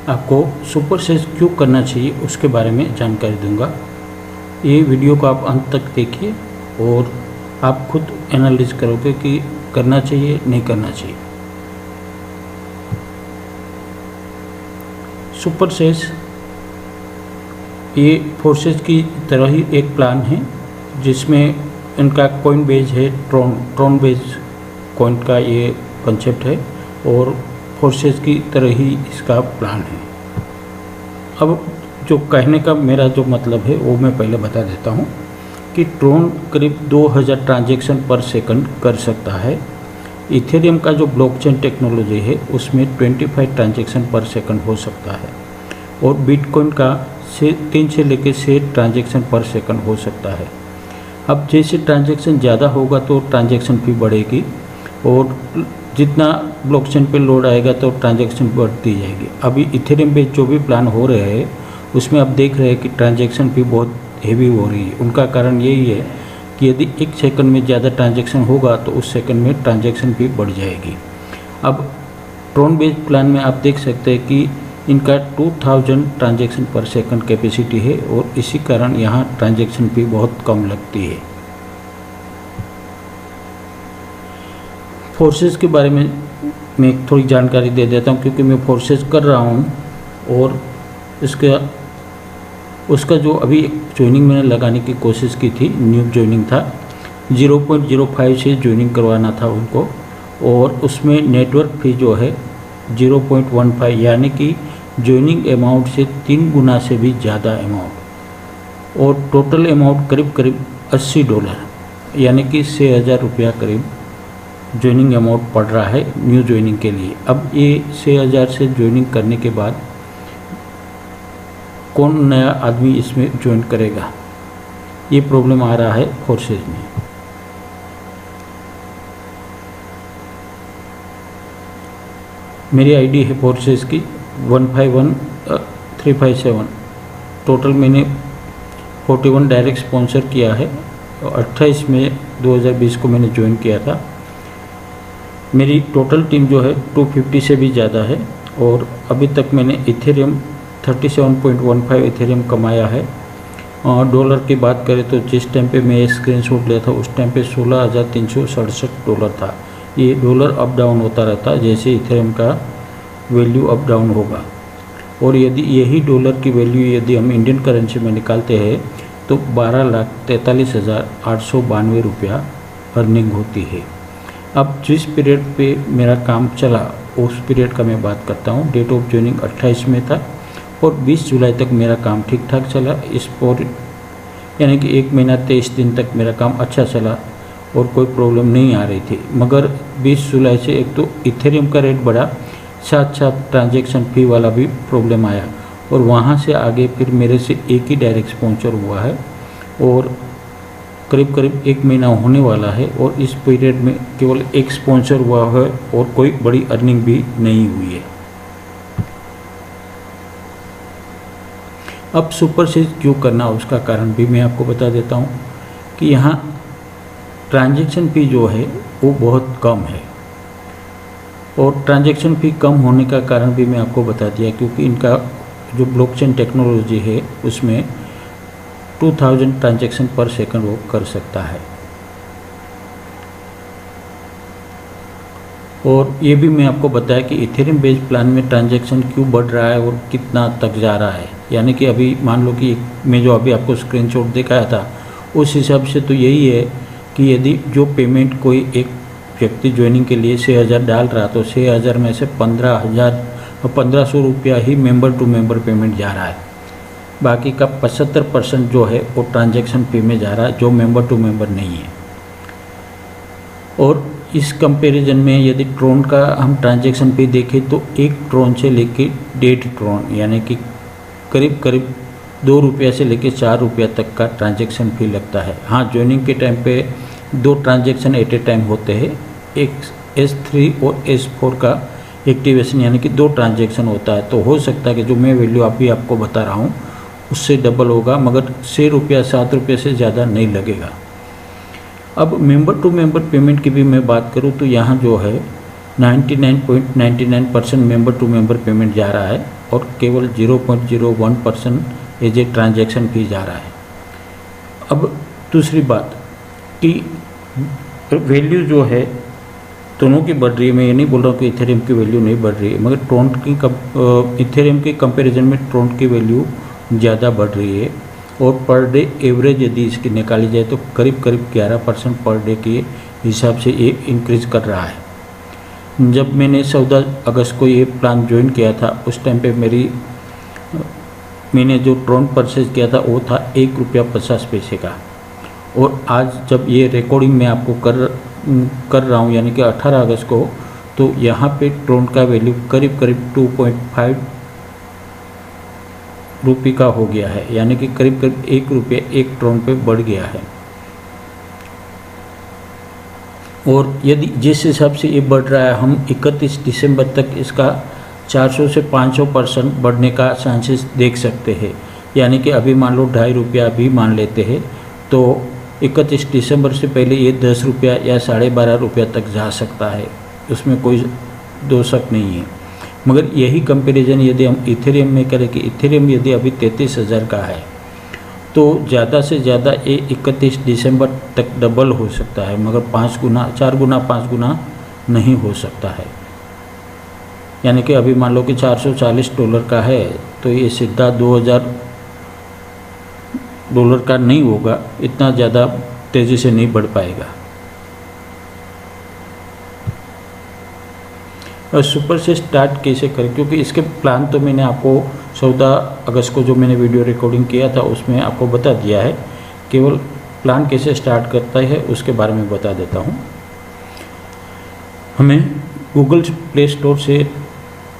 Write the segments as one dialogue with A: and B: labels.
A: आपको super says क्यों करना चाहिए उसके बारे में जानकारी दूंगा। ये वीडियो को आप अंत तक देखिए और आप खुद एनालिसिस करोगे कि करना चाहिए नहीं करना चाहिए। सुपर सेज ये फोर्सेस की तरह ही एक प्लान है जिसमें इनका कॉइन बेस है, ट्रॉन बेस कॉइन का ये कंसेप्ट है और फोर्सेस की तरह ही इसका प्लान है। अब जो कहने का मेरा जो मतलब है वो मैं पहले बता देता हूँ कि ट्रॉन करीब 2000 ट्रांजैक्शन पर सेकंड कर सकता है। इथेरियम का जो ब्लॉकचेन टेक्नोलॉजी है उसमें 25 ट्रांजैक्शन पर सेकंड हो सकता है और बिटकॉइन का 3 से लेकर 6 ट्रांजैक्शन पर सेकंड हो सकता है। अब जैसे ट्रांजैक्शन ज़्यादा होगा तो ट्रांजैक्शन फी बढ़ेगी और जितना ब्लॉकचेन पे लोड आएगा तो ट्रांजैक्शन बढ़ती जाएगी। अभी इथेरियम पे जो भी प्लान हो रहे हैं उसमें आप देख रहे हैं कि ट्रांजैक्शन फी बहुत हेवी हो रही है। उनका कारण यही है कि यदि 1 सेकंड में ज़्यादा ट्रांजैक्शन होगा तो उस सेकंड में ट्रांजैक्शन फी बढ़ जाएगी। अब ट्रॉन बेस्ड प्लान में आप देख सकते हैं कि इनका 2000 ट्रांजैक्शन पर सेकंड कैपेसिटी है और इसी कारण यहाँ ट्रांजैक्शन फी बहुत कम लगती है। फोर्सेस के बारे में मैं थोड़ी जानकारी दे देता हूँ क्योंकि मैं फोर्सेस कर रहा हूँ और उसका जो अभी ज्वाइनिंग मैंने लगाने की कोशिश की थी, न्यू ज्वाइनिंग था, 0.05 से ज्वाइनिंग करवाना था उनको और उसमें नेटवर्क फी जो है 0.15 यानी कि ज्वाइनिंग अमाउंट से 3 गुना से भी ज़्यादा अमाउंट और टोटल अमाउंट करीब करीब $80 यानी कि 6000 रुपया करीब ज्वाइनिंग अमाउंट पड़ रहा है न्यू ज्वाइनिंग के लिए। अब ये 6000 से ज्वाइनिंग करने के बाद कौन नया आदमी इसमें ज्वाइन करेगा, ये प्रॉब्लम आ रहा है फोर्सेज में। मेरी आईडी है फोर्सेज की 151357। टोटल मैंने 41 डायरेक्ट स्पॉन्सर किया है और 28 मई 2020 को मैंने ज्वाइन किया था। मेरी टोटल टीम जो है 250 से भी ज़्यादा है और अभी तक मैंने इथेरियम 37.15 इथेरियम कमाया है। और डॉलर की बात करें तो जिस टाइम पे मैं स्क्रीनशॉट लिया था उस टाइम पे $16,367 था। ये डॉलर अप डाउन होता रहता है जैसे इथेरियम का वैल्यू अप डाउन होगा और यदि यही डॉलर की वैल्यू यदि हम इंडियन करेंसी में निकालते हैं तो 12,43,892 रुपया अर्निंग होती है। अब जिस पीरियड पे मेरा काम चला उस पीरियड का मैं बात करता हूँ। डेट ऑफ ज्वाइनिंग 28 में था और 20 जुलाई तक मेरा काम ठीक ठाक चला। इस पर यानी कि 1 महीना 23 दिन तक मेरा काम अच्छा चला और कोई प्रॉब्लम नहीं आ रही थी। मगर 20 जुलाई से एक तो इथेरियम का रेट बढ़ा, साथ साथ ट्रांजैक्शन फी वाला भी प्रॉब्लम आया और वहाँ से आगे फिर मेरे से एक ही डायरेक्ट स्पॉन्सर हुआ है और करीब करीब 1 महीना होने वाला है और इस पीरियड में केवल एक स्पॉन्सर हुआ है और कोई बड़ी अर्निंग भी नहीं हुई है। अब सुपर सेज क्यों करना उसका कारण भी मैं आपको बता देता हूँ कि यहाँ ट्रांजैक्शन फी जो है वो बहुत कम है और ट्रांजैक्शन फी कम होने का कारण भी मैं आपको बता दिया क्योंकि इनका जो ब्लॉकचेन टेक्नोलॉजी है उसमें 2000 ट्रांजैक्शन पर सेकंड वो कर सकता है। और ये भी मैं आपको बताया कि इथेरियम बेस्ड प्लान में ट्रांजैक्शन क्यों बढ़ रहा है और कितना तक जा रहा है। यानी कि अभी मान लो कि मैं जो अभी आपको स्क्रीनशॉट दिखाया था उस हिसाब से तो यही है कि यदि जो पेमेंट कोई एक व्यक्ति ज्वाइनिंग के लिए 6000 डाल रहा तो 6000 में से 1500 रुपया ही मेंबर टू मेंबर पेमेंट जा रहा है। बाकी का 75% जो है वो ट्रांजैक्शन फी में जा रहा है जो मेंबर टू मेंबर नहीं है। और इस कंपैरिजन में यदि ट्रॉन का हम ट्रांजैक्शन फी देखें तो 1 ट्रॉन से लेके 1.5 ट्रॉन यानी कि करीब करीब 2 रुपया से लेके 4 रुपया तक का ट्रांजैक्शन फी लगता है। हाँ, ज्वाइनिंग के टाइम पे 2 ट्रांजैक्शन एट ए टाइम होते हैं। एक S3 और S4 का एक्टिवेशन यानी कि 2 ट्रांजैक्शन होता है तो हो सकता है कि जो मैं वैल्यू अभी आपको बता रहा हूँ उससे डबल होगा मगर 6 रुपया 7 रुपये से ज़्यादा नहीं लगेगा। अब मेंबर टू मेंबर पेमेंट की भी मैं बात करूँ तो यहाँ जो है 99.99% मेंबर टू मेंबर पेमेंट जा रहा है और केवल 0.01% एज ए ट्रांजैक्शन फी जा रहा है। अब दूसरी बात कि वैल्यू जो है दोनों की बढ़ रही है। मैं ये नहीं बोल रहा हूँ कि इथेरियम की वैल्यू नहीं बढ़ रही है, मगर इथेरियम के कंपैरिजन में ट्रोन की वैल्यू ज़्यादा बढ़ रही है और पर डे एवरेज यदि इसकी निकाली जाए तो करीब 11% पर डे के हिसाब से ये इंक्रीज़ कर रहा है। जब मैंने 14 अगस्त को ये प्लान ज्वाइन किया था उस टाइम पे मैंने जो ट्रोन परचेज किया था वो था ₹1.50 का, और आज जब ये रिकॉर्डिंग मैं आपको कर रहा हूँ यानी कि 18 अगस्त को, तो यहाँ पे ट्रोन का वैल्यू करीब 2.5 रुपये का हो गया है, यानी कि करीब ₹1 एक ट्रोन पे बढ़ गया है। और यदि जिस हिसाब से ये बढ़ रहा है, हम 31 दिसंबर तक इसका 400 से 500% बढ़ने का चांसेस देख सकते हैं। यानी कि अभी मान लो ₹2.5 भी मान लेते हैं तो 31 दिसंबर से पहले ये ₹10 या ₹12.5 तक जा सकता है, उसमें कोई दो शक नहीं है। मगर यही कंपैरिजन यदि हम इथेरियम में करें कि इथेरियम यदि अभी 33,000 का है तो ज़्यादा से ज़्यादा ये 31 दिसंबर तक डबल हो सकता है, मगर 5 गुना 4 गुना 5 गुना नहीं हो सकता है। यानी कि अभी मान लो कि $440 का है तो ये सीधा $2,000 का नहीं होगा, इतना ज़्यादा तेज़ी से नहीं बढ़ पाएगा। और सुपर से स्टार्ट कैसे करें, क्योंकि इसके प्लान तो मैंने आपको 14 अगस्त को जो मैंने वीडियो रिकॉर्डिंग किया था उसमें आपको बता दिया है। केवल प्लान कैसे स्टार्ट करता है उसके बारे में बता देता हूँ। हमें गूगल प्ले स्टोर से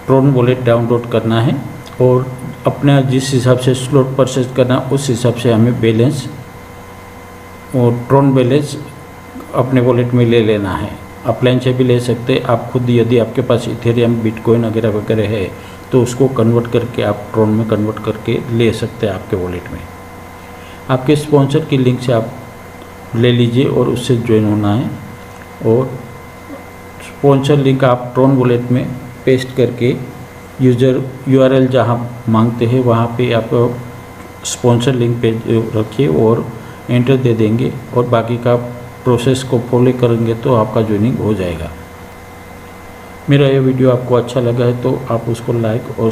A: ट्रोन वॉलेट डाउनलोड करना है और अपना जिस हिसाब से स्लॉट परचेज करना उस हिसाब से हमें बैलेंस और ट्रोन बैलेंस अपने वॉलेट में ले लेना है। ऑफलाइन से भी ले सकते हैं आप खुद, यदि आपके पास इथेरियम बिटकॉइन वगैरह है तो उसको कन्वर्ट करके आप ट्रोन में कन्वर्ट करके ले सकते हैं आपके वॉलेट में। आपके स्पॉन्सर की लिंक से आप ले लीजिए और उससे ज्वाइन होना है, और स्पॉन्सर लिंक आप ट्रोन वॉलेट में पेस्ट करके यूज़र URL जहाँ मांगते हैं वहाँ पे आप स्पॉन्सर लिंक पे रखिए और एंटर दे देंगे और बाकी का प्रोसेस को फॉलो करेंगे तो आपका ज्वाइनिंग हो जाएगा। मेरा ये वीडियो आपको अच्छा लगा है तो आप उसको लाइक और